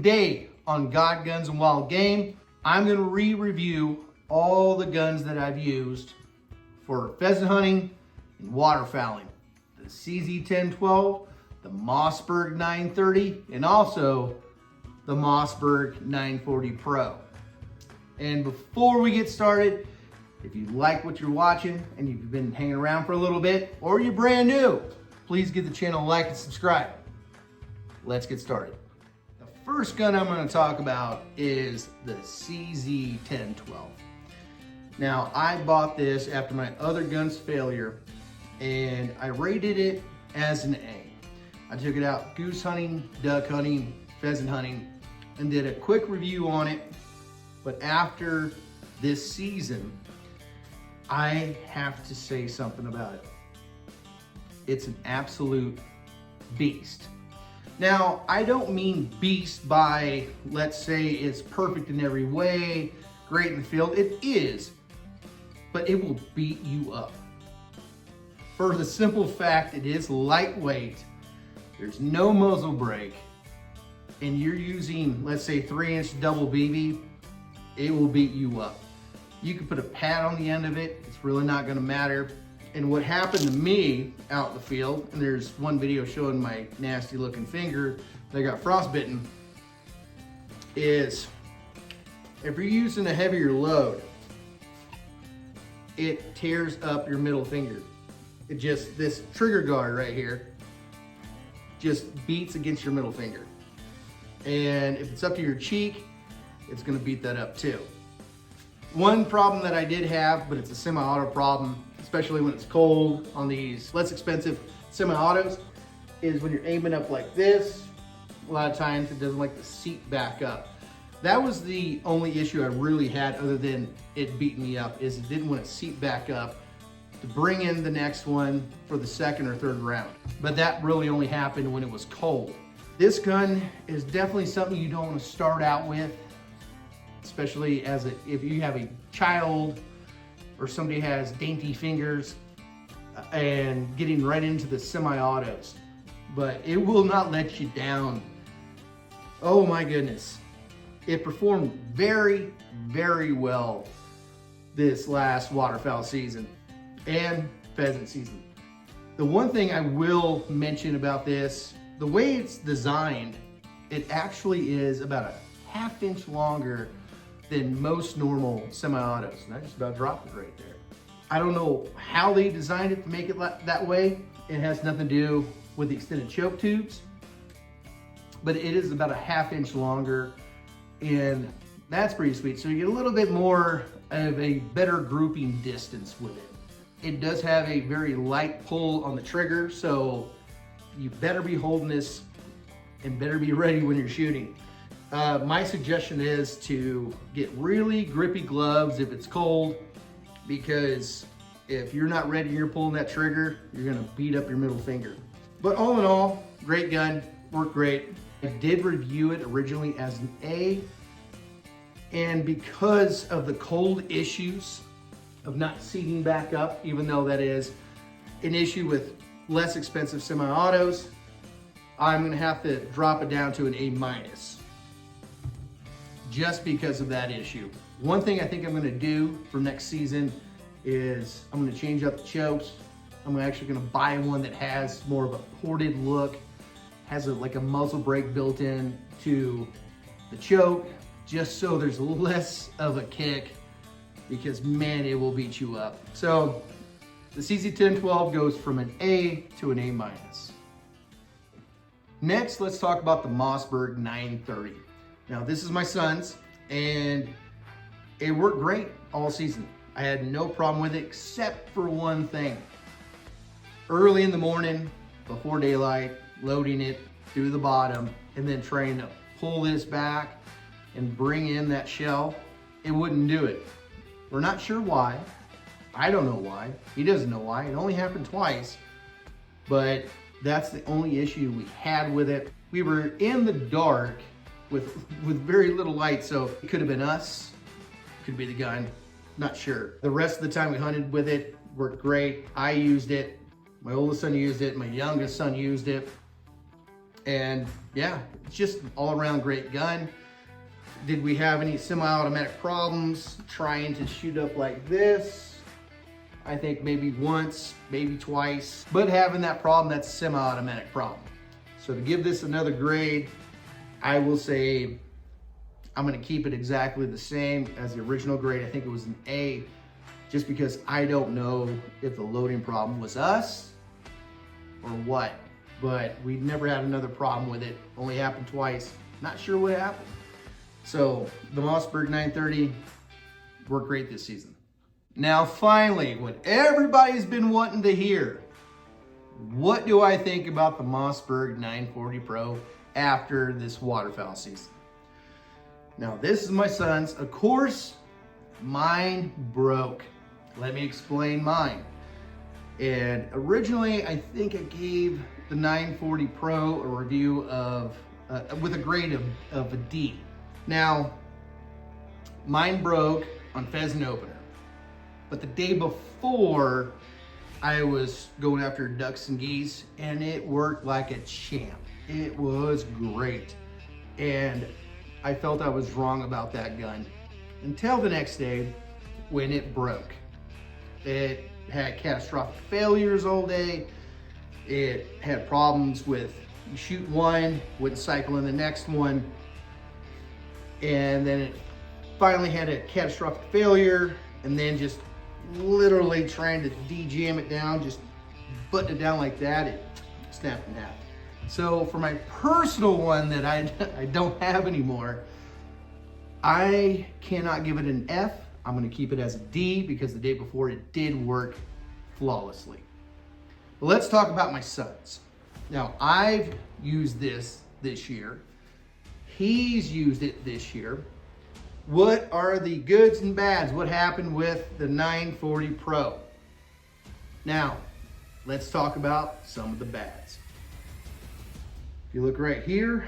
Today on God, Guns, and Wild Game, I'm going to re-review all the guns that I've used for pheasant hunting and waterfowling. The CZ1012, the Mossberg 930, and also the Mossberg 940 Pro. And before we get started, if you like what you're watching and you've been hanging around for a little bit, or you're brand new, please give the channel a like and subscribe. Let's get started. The first gun I'm going to talk about is the CZ1012. Now, I bought this after my other gun's failure, and I rated it as an A. I took it out goose hunting, duck hunting, pheasant hunting, and did a quick review on it. But after this season, I have to say something about it. It's an absolute beast. Now, I don't mean beast by, let's say it's perfect in every way, great in the field. It is, but it will beat you up. For the simple fact it is lightweight, there's no muzzle brake, and you're using, let's say, 3-inch double BB, it will beat you up. You can put a pad on the end of it, it's really not gonna matter. And what happened to me out in the field, and there's one video showing my nasty looking finger that got frostbitten, is if you're using a heavier load, it tears up your middle finger. It just, this trigger guard right here, just beats against your middle finger. And if it's up to your cheek, it's gonna beat that up too. One problem that I did have, but it's a semi-auto problem, especially when it's cold on these less expensive semi-autos, is when you're aiming up like this, a lot of times it doesn't like to seat back up. That was the only issue I really had, other than it beating me up, is it didn't want to seat back up to bring in the next one for the second or third round. But that really only happened when it was cold. This gun is definitely something you don't want to start out with, especially if you have a child or somebody has dainty fingers and getting right into the semi-autos. But it will not let you down. Oh my goodness. It performed very, very well this last waterfowl season and pheasant season. The one thing I will mention about this, the way it's designed, it actually is about a ½ inch longer than most normal semi-autos. And I just about dropped it right there. I don't know how they designed it to make it that way. It has nothing to do with the extended choke tubes, but it is about a ½ inch longer, and that's pretty sweet. So you get a little bit more of a better grouping distance with it. It does have a very light pull on the trigger, so you better be holding this and better be ready when you're shooting. My suggestion is to get really grippy gloves if it's cold, because if you're not ready and you're pulling that trigger, you're gonna beat up your middle finger. But all in all, great gun, worked great. I did review it originally as an A, and because of the cold issues of not seating back up, even though that is an issue with less expensive semi-autos, I'm gonna have to drop it down to an A-, just because of that issue. One thing I think I'm gonna do for next season is I'm gonna change up the chokes. I'm actually gonna buy one that has more of a ported look, has like a muzzle brake built in to the choke, just so there's less of a kick, because man, it will beat you up. So the CZ1012 goes from an A to an A-. Next, let's talk about the Mossberg 930. Now, this is my son's, and it worked great all season. I had no problem with it, except for one thing. Early in the morning, before daylight, loading it through the bottom, and then trying to pull this back and bring in that shell, it wouldn't do it. We're not sure why. I don't know why. He doesn't know why. It only happened twice, but that's the only issue we had with it. We were in the dark with very little light, so it could have been us, could be the gun, not sure. The rest of the time we hunted with it, worked great. I used it, my oldest son used it, my youngest son used it, And yeah, it's just an all around great gun. Did we have any semi-automatic problems trying to shoot up like this? I think maybe once, maybe twice, but having that problem, that's a semi-automatic problem. So to give this another grade, I will say I'm gonna keep it exactly the same as the original grade. I think it was an A, just because I don't know if the loading problem was us or what, but we never had another problem with it. Only happened twice. Not sure what happened. So the Mossberg 930 worked great this season. Now finally, what everybody's been wanting to hear, what do I think about the Mossberg 940 Pro after this waterfowl season? Now this is my son's. Of course, mine broke. Let me explain mine. And originally, I think I gave the 940 Pro a review of, with a grade of a D. Now, mine broke on pheasant opener. But the day before, I was going after ducks and geese, and it worked like a champ. It was great. And I felt I was wrong about that gun until the next day when it broke. It had catastrophic failures all day. It had problems with you shoot one, wouldn't cycle in the next one. And then it finally had a catastrophic failure, and then just literally trying to de-jam it down, just button it down like that, it snapped in half. So for my personal one that I don't have anymore, I cannot give it an F. I'm gonna keep it as a D because the day before it did work flawlessly. But let's talk about my son's. Now I've used this year. He's used it this year. What are the goods and bads? What happened with the 940 Pro? Now, let's talk about some of the bads. If you look right here,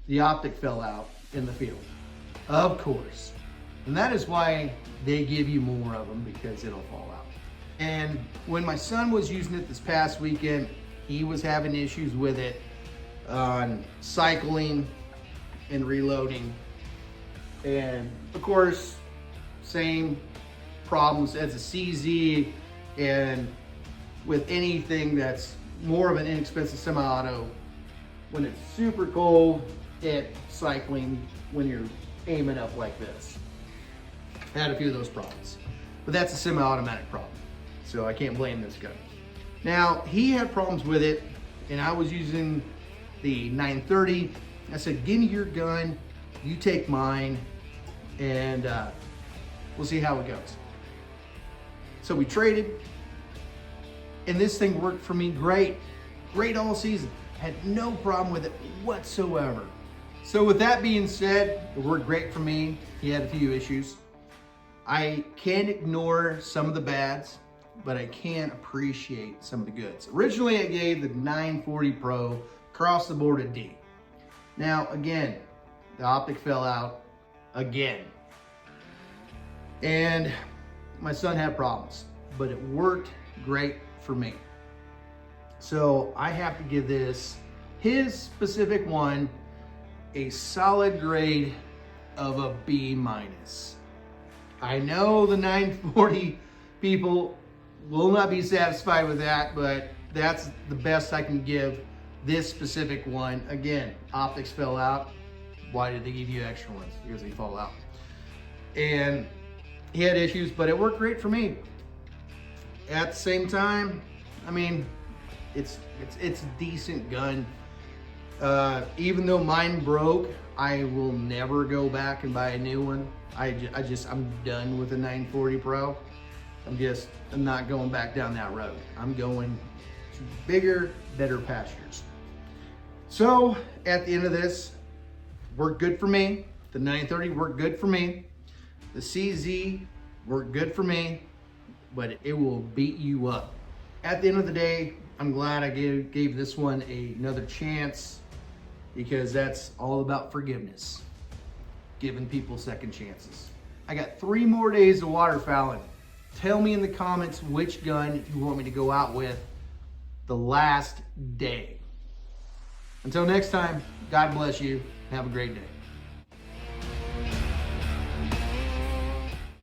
the optic fell out in the field, of course. And that is why they give you more of them, because it'll fall out. And when my son was using it this past weekend, he was having issues with it on cycling and reloading. And of course, same problems as a CZ, and with anything that's more of an inexpensive semi-auto, when it's super cold, it's cycling when you're aiming up like this. I had a few of those problems, but that's a semi-automatic problem, so I can't blame this guy. Now, he had problems with it, and I was using the 930. I said, give me your gun, you take mine, and we'll see how it goes. So we traded, and this thing worked for me great all season. Had no problem with it whatsoever. So with that being said, it worked great for me. He had a few issues. I can't ignore some of the bads, but I can appreciate some of the goods. Originally, I gave the 940 Pro across the board a D. Now, again, the optic fell out again. And my son had problems, but it worked great for me. So I have to give this, his specific one, a solid grade of a B-. I know the 940 people will not be satisfied with that, but that's the best I can give this specific one. Again, optics fell out. Why did they give you extra ones? Because they fall out. And he had issues, but it worked great for me. At the same time, I mean, it's a decent gun. Even though mine broke, I will never go back and buy a new one. I'm done with the 940 Pro. I'm not going back down that road. I'm going to bigger, better pastures. So at the end of this, worked good for me. The 930 worked good for me. The CZ worked good for me, but it will beat you up. At the end of the day, I'm glad I gave this one another chance, because that's all about forgiveness, giving people second chances. I got 3 more days of waterfowling. Tell me in the comments which gun you want me to go out with the last day. Until next time, God bless you. Have a great day.